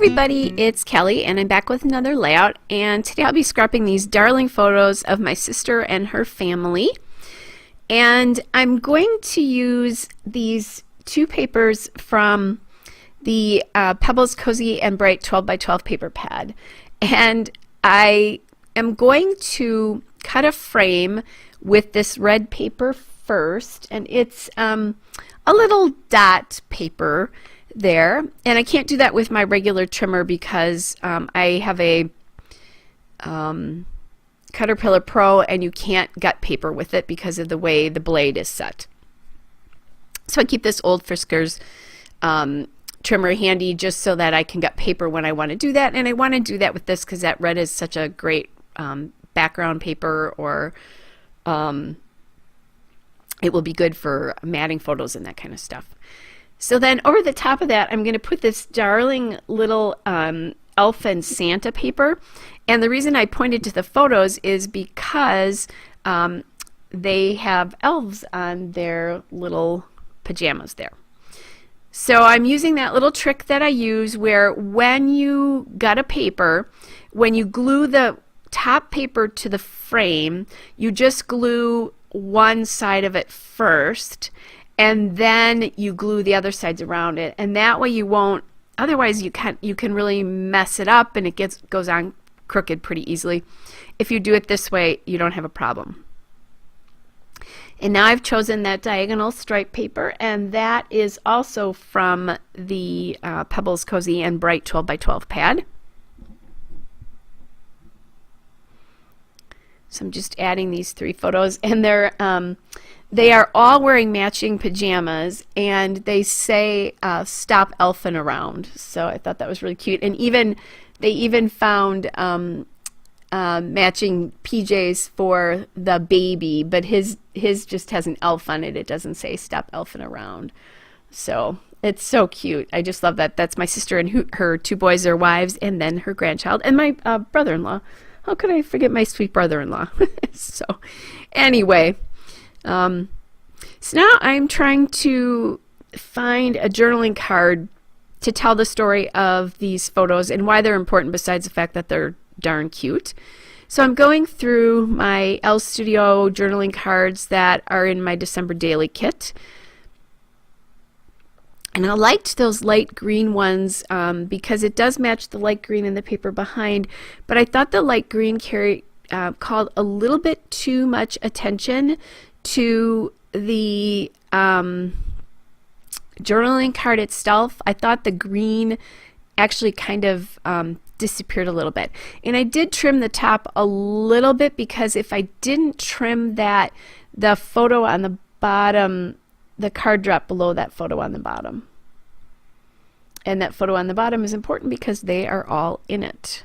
everybody, it's Kelly and I'm back with another layout, and today I'll be scrapping these darling photos of my sister and her family. And I'm going to use these two papers from the Pebbles Cozy and Bright 12 by 12 paper pad. And I am going to cut a frame with this red paper first, and it's a little dot paper there, and I can't do that with my regular trimmer because I have a Caterpillar Pro and you can't gut paper with it because of the way the blade is set. So I keep this old Fiskars trimmer handy just so that I can gut paper when I want to do that, and I want to do that with this because that red is such a great background paper, or it will be good for matting photos and that kind of stuff. So then over the top of that, I'm going to put this darling little elf and Santa paper. And the reason I pointed to the photos is because they have elves on their little pajamas there. So I'm using that little trick that I use where when you gut a paper, when you glue the top paper to the frame, you just glue one side of it first, and then you glue the other sides around it, and that way you won't, otherwise you can really mess it up and it goes on crooked pretty easily. If you do it this way, you don't have a problem. And now I've chosen that diagonal stripe paper, and that is also from the Pebbles Cozy and Bright 12 by 12 pad. So I'm just adding these three photos, and they are all wearing matching pajamas, and they say stop elfin around. So I thought that was really cute. And they even found matching PJs for the baby, but his just has an elf on it. It doesn't say stop elfin around. So it's so cute. I just love that. That's my sister and her two boys, their wives, and then her grandchild, and my brother-in-law. How could I forget my sweet brother-in-law? So anyway, so now I'm trying to find a journaling card to tell the story of these photos and why they're important besides the fact that they're darn cute. So I'm going through my Elle Studio journaling cards that are in my December daily kit. And I liked those light green ones because it does match the light green in the paper behind, but I thought the light green called a little bit too much attention to the journaling card itself. I thought the green actually kind of disappeared a little bit. And I did trim the top a little bit because if I didn't trim that, the photo on the bottom, the card dropped below that photo on the bottom. And that photo on the bottom is important because they are all in it.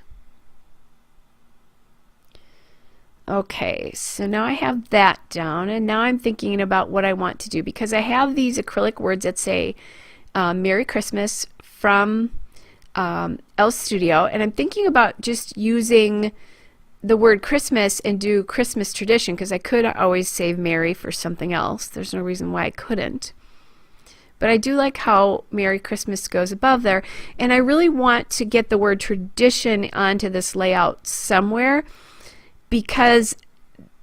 Okay, so now I have that down, and now I'm thinking about what I want to do because I have these acrylic words that say Merry Christmas from Elle Studio, and I'm thinking about just using the word Christmas and do Christmas tradition because I could always save Merry for something else. There's no reason why I couldn't. But I do like how Merry Christmas goes above there, and I really want to get the word tradition onto this layout somewhere because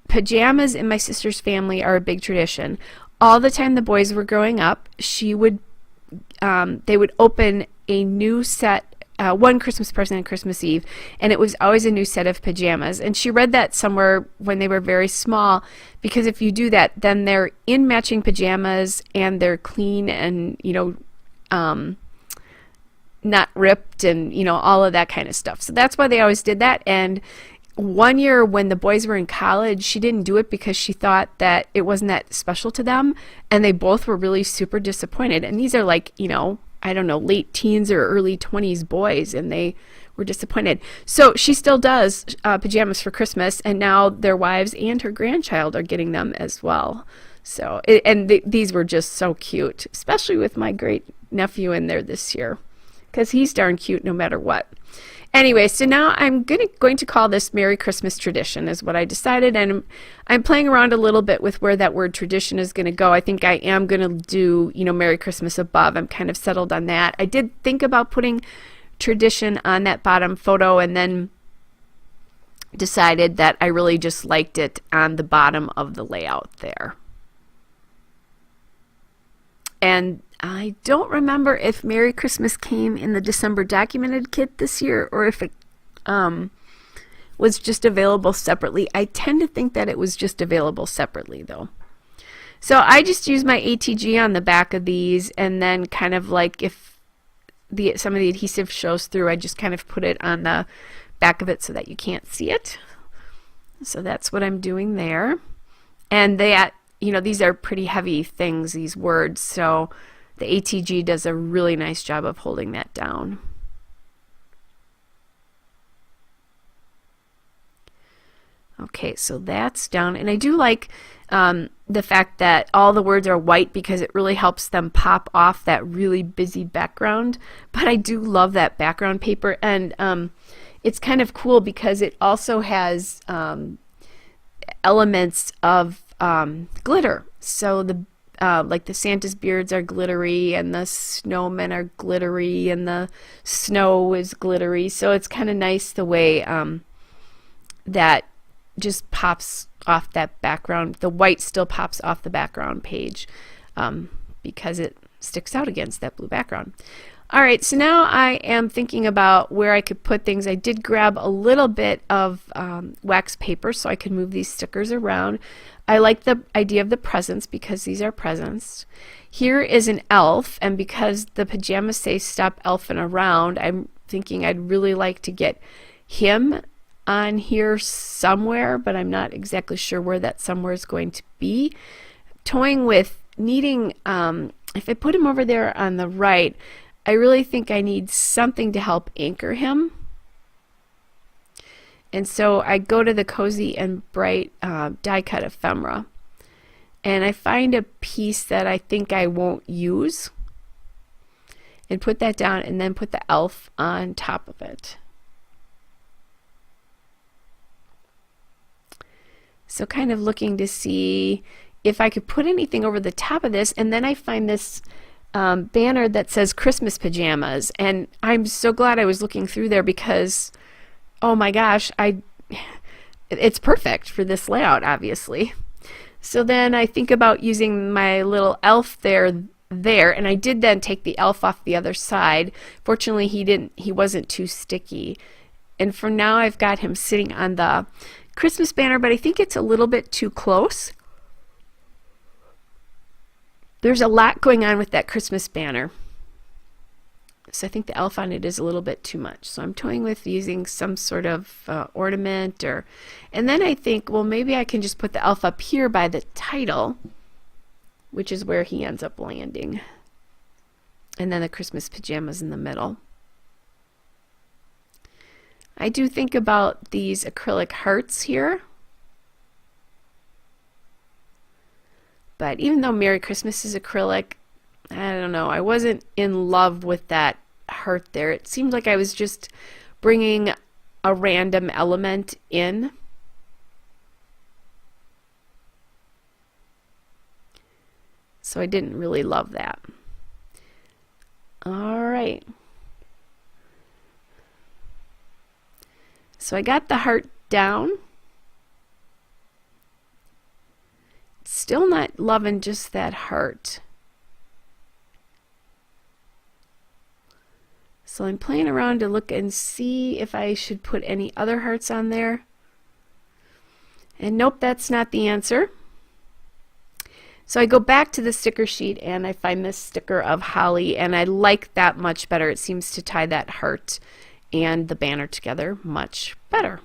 pajamas in my sister's family are a big tradition. All the time the boys were growing up, they would open a new set, one Christmas present on Christmas Eve, and it was always a new set of pajamas. And she read that somewhere when they were very small, because if you do that, then they're in matching pajamas and they're clean and, not ripped and, all of that kind of stuff. So that's why they always did that. And one year when the boys were in college, she didn't do it because she thought that it wasn't that special to them, and they both were really super disappointed. And these are like, I don't know, late teens or early 20s boys, and they were disappointed. So she still does pajamas for Christmas, and now their wives and her grandchild are getting them as well. So, these were just so cute, especially with my great nephew in there this year, because he's darn cute no matter what. Anyway, so now I'm going to call this Merry Christmas Tradition is what I decided, and I'm playing around a little bit with where that word tradition is going to go. I think I am going to do, Merry Christmas above. I'm kind of settled on that. I did think about putting tradition on that bottom photo and then decided that I really just liked it on the bottom of the layout there. And I don't remember if Merry Christmas came in the December documented kit this year or if it was just available separately. I tend to think that it was just available separately though. So I just use my ATG on the back of these, and then kind of like if some of the adhesive shows through, I just kind of put it on the back of it so that you can't see it. So that's what I'm doing there. And that, you know, these are pretty heavy things, these words, so the ATG does a really nice job of holding that down. Okay, so that's down, and I do like the fact that all the words are white because it really helps them pop off that really busy background. But I do love that background paper, and it's kind of cool because it also has elements of glitter. So the like the Santa's beards are glittery, and the snowmen are glittery, and the snow is glittery. So it's kind of nice the way that just pops off that background. The white still pops off the background page because it sticks out against that blue background. All right, so now I am thinking about where I could put things. I did grab a little bit of wax paper so I could move these stickers around. I like the idea of the presents because these are presents. Here is an elf, and because the pajamas say stop elfing around, I'm thinking I'd really like to get him on here somewhere, but I'm not exactly sure where that somewhere is going to be. Toying with needing, if I put him over there on the right, I really think I need something to help anchor him. And so I go to the Cozy and Bright die cut ephemera, and I find a piece that I think I won't use and put that down, and then put the elf on top of it. So kind of looking to see if I could put anything over the top of this, and then I find this banner that says Christmas pajamas, and I'm so glad I was looking through there because, oh my gosh, it's perfect for this layout, obviously. So then I think about using my little elf there, and I did then take the elf off the other side. Fortunately, he wasn't too sticky, and for now I've got him sitting on the Christmas banner, but I think it's a little bit too close. There's a lot going on with that Christmas banner, so I think the elf on it is a little bit too much. So I'm toying with using some sort of ornament, and then I think, well, maybe I can just put the elf up here by the title, which is where he ends up landing, and then the Christmas pajamas in the middle. I do think about these acrylic hearts here, but even though Merry Christmas is acrylic, I don't know, I wasn't in love with that heart there. It seemed like I was just bringing a random element in. So I didn't really love that. All right. So I got the heart down. Still not loving just that heart. So I'm playing around to look and see if I should put any other hearts on there. And nope, that's not the answer. So I go back to the sticker sheet and I find this sticker of holly, and I like that much better. It seems to tie that heart and the banner together much better.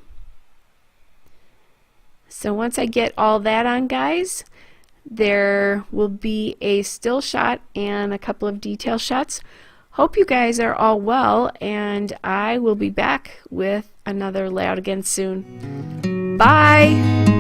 So once I get all that on, guys, there will be a still shot and a couple of detail shots. Hope you guys are all well, and I will be back with another layout again soon. Bye!